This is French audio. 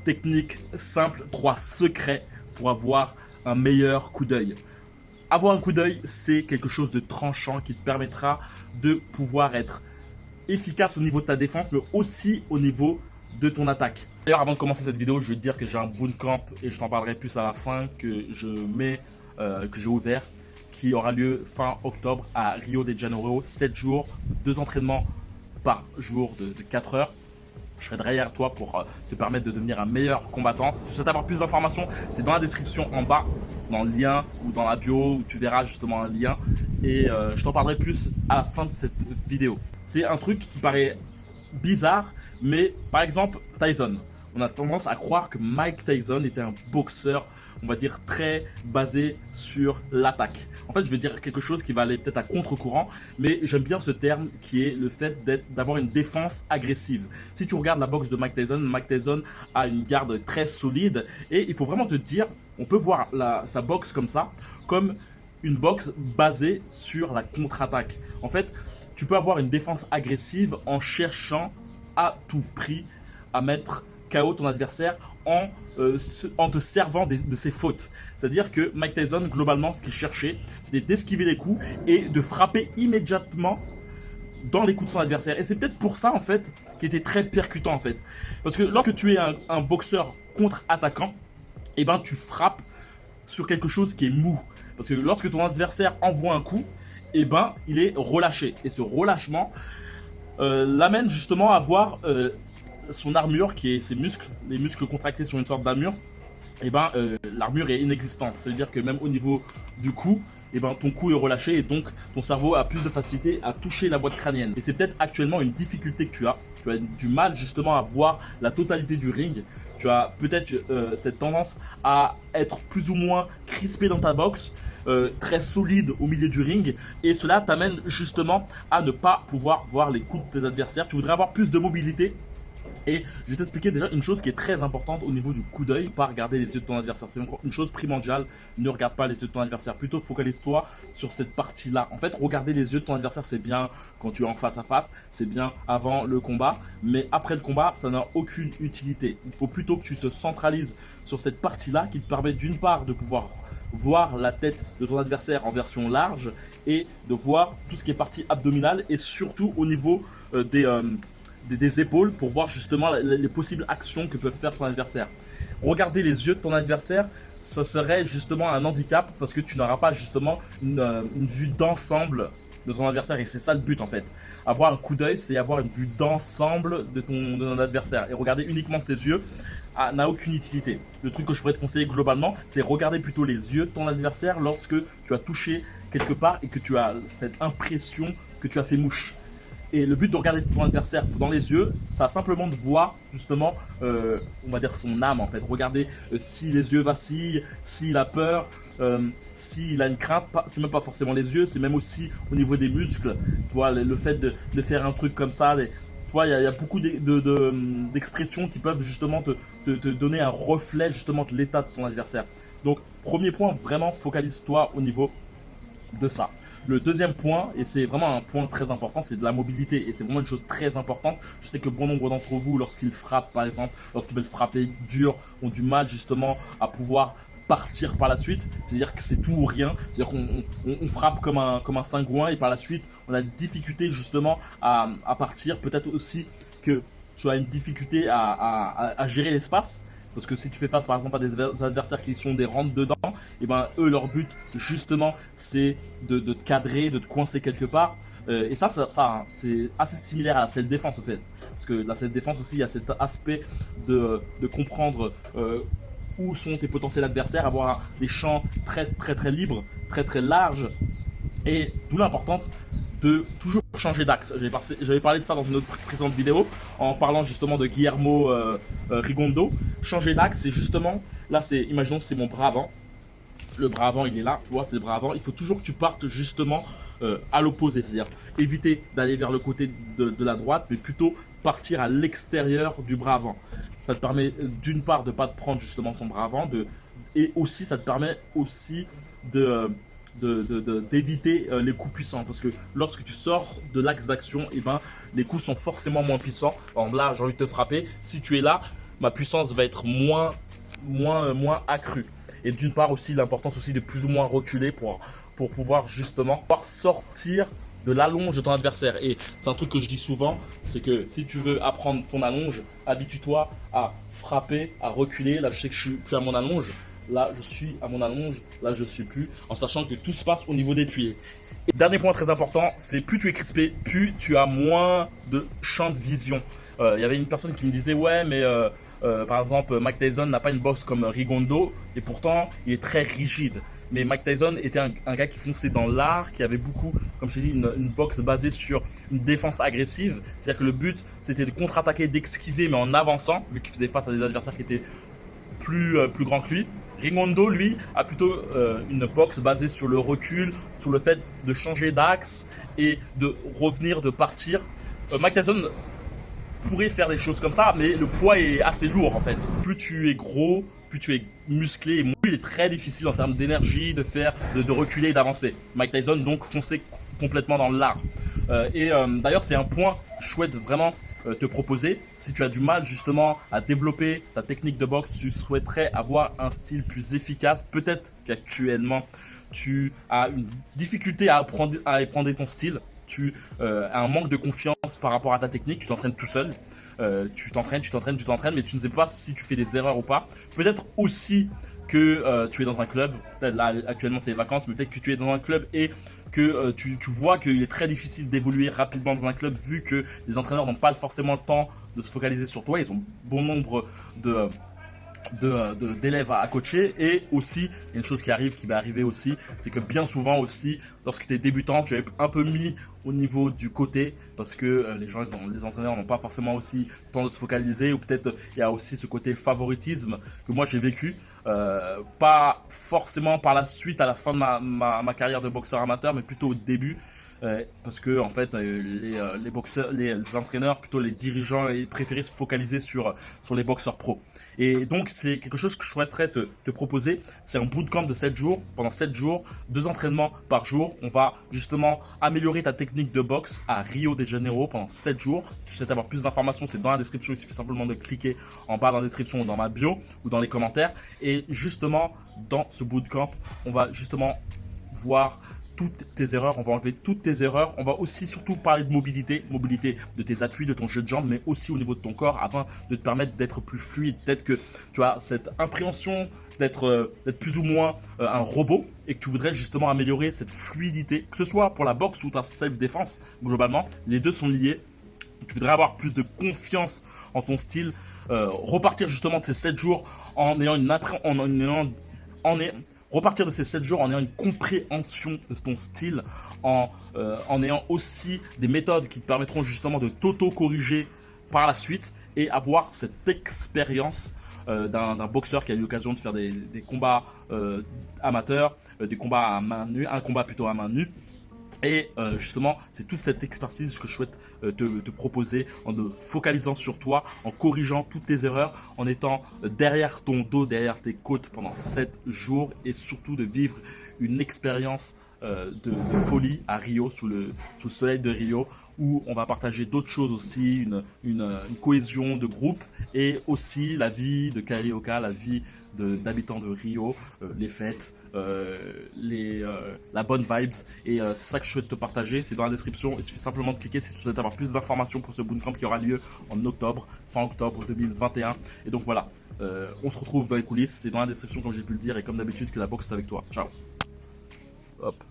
techniques simples, 3 secrets pour avoir un meilleur coup d'œil. Avoir un coup d'œil, c'est quelque chose de tranchant qui te permettra de pouvoir être efficace au niveau de ta défense, mais aussi au niveau de ton attaque. D'ailleurs, avant de commencer cette vidéo, je vais te dire que j'ai un bootcamp et je t'en parlerai plus à la fin que que j'ai ouvert, qui aura lieu fin octobre à Rio de Janeiro. 7 jours, 2 entraînements par jour de 4 heures. Je serai derrière toi pour te permettre de devenir un meilleur combattant. Si tu souhaites avoir plus d'informations, c'est dans la description en bas, dans le lien ou dans la bio, où tu verras justement un lien. Et je t'en parlerai plus à la fin de cette vidéo. C'est un truc qui paraît bizarre, mais par exemple, Tyson. On a tendance à croire que Mike Tyson était un boxeur, on va dire, très basé sur l'attaque. En fait, je vais dire quelque chose qui va aller peut-être à contre-courant, mais j'aime bien ce terme qui est le fait d'avoir une défense agressive. Si tu regardes la boxe de Mike Tyson a une garde très solide et il faut vraiment te dire, on peut voir sa boxe comme ça, comme une boxe basée sur la contre-attaque. En fait, tu peux avoir une défense agressive en cherchant à tout prix à mettre KO ton adversaire en te servant de ses fautes. C'est-à-dire que Mike Tyson, globalement, ce qu'il cherchait, c'était d'esquiver les coups et de frapper immédiatement dans les coups de son adversaire. Et c'est peut-être pour ça, en fait, qu'il était très percutant, en fait. Parce que lorsque tu es un boxeur contre-attaquant, eh ben, tu frappes sur quelque chose qui est mou. Parce que lorsque ton adversaire envoie un coup, eh ben, il est relâché. Et ce relâchement l'amène justement à voir son armure, qui est ses muscles, les muscles contractés sur une sorte d'armure, et ben l'armure est inexistante. C'est-à-dire que même au niveau du cou, et ben ton cou est relâché et donc ton cerveau a plus de facilité à toucher la boîte crânienne. Et c'est peut-être actuellement une difficulté que tu as. Tu as du mal justement à voir la totalité du ring. Tu as peut-être cette tendance à être plus ou moins crispé dans ta boxe, très solide au milieu du ring, et cela t'amène justement à ne pas pouvoir voir les coups de tes adversaires. Tu voudrais avoir plus de mobilité. Et je vais t'expliquer déjà une chose qui est très importante au niveau du coup d'œil. Pas regarder les yeux de ton adversaire, c'est une chose primordiale. Ne regarde pas les yeux de ton adversaire, plutôt focalise-toi sur cette partie-là. En fait, regarder les yeux de ton adversaire, c'est bien quand tu es en face à face, c'est bien avant le combat, mais après le combat, ça n'a aucune utilité. Il faut plutôt que tu te centralises sur cette partie-là qui te permet d'une part de pouvoir voir la tête de ton adversaire en version large et de voir tout ce qui est partie abdominale et surtout au niveau des épaules pour voir justement les possibles actions que peut faire ton adversaire. Regarder les yeux de ton adversaire, ce serait justement un handicap parce que tu n'auras pas justement une vue d'ensemble de ton adversaire, et c'est ça le but en fait. Avoir un coup d'œil, c'est avoir une vue d'ensemble de ton adversaire, et regarder uniquement ses yeux n'a aucune utilité. Le truc que je pourrais te conseiller globalement, c'est regarder plutôt les yeux de ton adversaire lorsque tu as touché quelque part et que tu as cette impression que tu as fait mouche. Et le but de regarder ton adversaire dans les yeux, ça simplement de voir justement, on va dire son âme en fait. Regarder si les yeux vacillent, s'il a peur, s'il a une crainte. C'est même pas forcément les yeux, c'est même aussi au niveau des muscles. Tu vois, le fait de faire un truc comme ça, tu vois, il y a beaucoup d'expressions qui peuvent justement te donner un reflet justement de l'état de ton adversaire. Donc, premier point, vraiment focalise-toi au niveau de ça. Le deuxième point, et c'est vraiment un point très important, c'est de la mobilité. Et c'est vraiment une chose très importante. Je sais que bon nombre d'entre vous, lorsqu'ils frappent par exemple, lorsqu'ils veulent frapper dur, ont du mal justement à pouvoir partir par la suite. C'est-à-dire que c'est tout ou rien. C'est-à-dire qu'on frappe comme un cingouin et par la suite, on a des difficultés justement à partir. Peut-être aussi que tu as une difficulté à gérer l'espace. Parce que si tu fais face par exemple à des adversaires qui sont des rentres dedans, et ben eux leur but justement c'est de te cadrer, de te coincer quelque part. Et ça c'est assez similaire à la self-défense en fait. Parce que la self-défense aussi, il y a cet aspect de comprendre où sont tes potentiels adversaires, avoir des champs très libres, très larges. Et d'où l'importance de toujours changer d'axe. J'avais parlé de ça dans une autre précédente vidéo en parlant justement de Guillermo Rigondeaux. Changer d'axe, c'est justement, là c'est, imaginons que c'est mon bras avant. Le bras avant il est là, tu vois, c'est le bras avant. Il faut toujours que tu partes justement à l'opposé, c'est-à-dire éviter d'aller vers le côté de la droite, mais plutôt partir à l'extérieur du bras avant. Ça te permet d'une part de ne pas te prendre justement son bras avant, et aussi ça te permet aussi d'éviter les coups puissants, parce que lorsque tu sors de l'axe d'action, et ben, les coups sont forcément moins puissants. Par exemple là j'ai envie de te frapper, si tu es là, ma puissance va être moins accrue. Et d'une part aussi l'importance aussi de plus ou moins reculer pour pouvoir justement pouvoir sortir de l'allonge de ton adversaire. Et c'est un truc que je dis souvent, c'est que si tu veux apprendre ton allonge, habitue-toi à frapper, à reculer. Là, je sais que je suis plus à mon allonge. Là, je suis à mon allonge. Là, je suis plus. En sachant que tout se passe au niveau des pieds. Et dernier point très important, c'est plus tu es crispé, plus tu as moins de champ de vision. Il y avait une personne qui me disait, ouais, mais par exemple, Mike Tyson n'a pas une boxe comme Rigondeaux et pourtant il est très rigide. Mais Mike Tyson était un gars qui fonçait dans l'art, qui avait beaucoup, comme je t'ai dit, une boxe basée sur une défense agressive. C'est-à-dire que le but, c'était de contre-attaquer, d'esquiver, mais en avançant, vu qu'il faisait face à des adversaires qui étaient plus grands que lui. Rigondeaux, lui, a plutôt une boxe basée sur le recul, sur le fait de changer d'axe et de revenir, de partir. Mike Tyson pourrait faire des choses comme ça, mais le poids est assez lourd en fait. Plus tu es gros, plus tu es musclé, et moins il est très difficile en termes d'énergie de reculer et d'avancer. Mike Tyson donc fonçait complètement dans l'art. D'ailleurs c'est un point que je souhaite vraiment te proposer. Si tu as du mal justement à développer ta technique de boxe, tu souhaiterais avoir un style plus efficace, peut-être qu'actuellement tu as une difficulté à apprendre ton style, tu as un manque de confiance par rapport à ta technique, tu t'entraînes tout seul, tu t'entraînes, mais tu ne sais pas si tu fais des erreurs ou pas. Peut-être aussi que tu es dans un club, peut-être là actuellement c'est les vacances, mais peut-être que tu es dans un club et que tu vois qu'il est très difficile d'évoluer rapidement dans un club vu que les entraîneurs n'ont pas forcément le temps de se focaliser sur toi, ils ont bon nombre d'élèves à coacher. Et aussi, il y a une chose qui va arriver aussi, c'est que bien souvent aussi, lorsque tu es débutant, tu es un peu mis au niveau du côté parce que les entraîneurs n'ont pas forcément aussi le temps de se focaliser, ou peut-être il y a aussi ce côté favoritisme que moi j'ai vécu. Pas forcément par la suite à la fin de ma carrière de boxeur amateur, mais plutôt au début. Parce que en fait les boxeurs, les entraîneurs, plutôt les dirigeants, préféraient se focaliser sur les boxeurs pros. Et donc c'est quelque chose que je souhaiterais te proposer. C'est un bootcamp de 7 jours. Pendant 7 jours, 2 entraînements par jour. On va justement améliorer ta technique de boxe à Rio de Janeiro pendant 7 jours. Si tu souhaites avoir plus d'informations, c'est dans la description. Il suffit simplement de cliquer en bas dans la description ou dans ma bio ou dans les commentaires. Et justement, dans ce bootcamp, on va justement voir toutes tes erreurs, on va enlever toutes tes erreurs. On va aussi surtout parler de mobilité de tes appuis, de ton jeu de jambes, mais aussi au niveau de ton corps, afin de te permettre d'être plus fluide. Peut-être que tu as cette impréhension d'être plus ou moins un robot et que tu voudrais justement améliorer cette fluidité, que ce soit pour la boxe ou ta self-défense. Globalement, les deux sont liés. Tu voudrais avoir plus de confiance en ton style, repartir justement de ces 7 jours en ayant repartir de ces 7 jours en ayant une compréhension de ton style, en ayant aussi des méthodes qui te permettront justement de t'auto-corriger par la suite et avoir cette expérience d'un boxeur qui a eu l'occasion de faire des combats amateurs, des combats à main nue, un combat plutôt à main nue. Et justement, c'est toute cette expertise que je souhaite te proposer, en te focalisant sur toi, en corrigeant toutes tes erreurs, en étant derrière ton dos, derrière tes côtes pendant 7 jours, et surtout de vivre une expérience de folie à Rio, sous le soleil de Rio, où on va partager d'autres choses aussi, une cohésion de groupe, et aussi la vie de Carioca, la vie d'habitants de Rio, les fêtes, la bonne vibes. Et c'est ça que je souhaite te partager. C'est dans la description. Il suffit simplement de cliquer si tu souhaites avoir plus d'informations pour ce bootcamp qui aura lieu en octobre, fin octobre 2021. Et donc voilà, on se retrouve dans les coulisses. C'est dans la description comme j'ai pu le dire. Et comme d'habitude, que la boxe est avec toi. Ciao. Hop.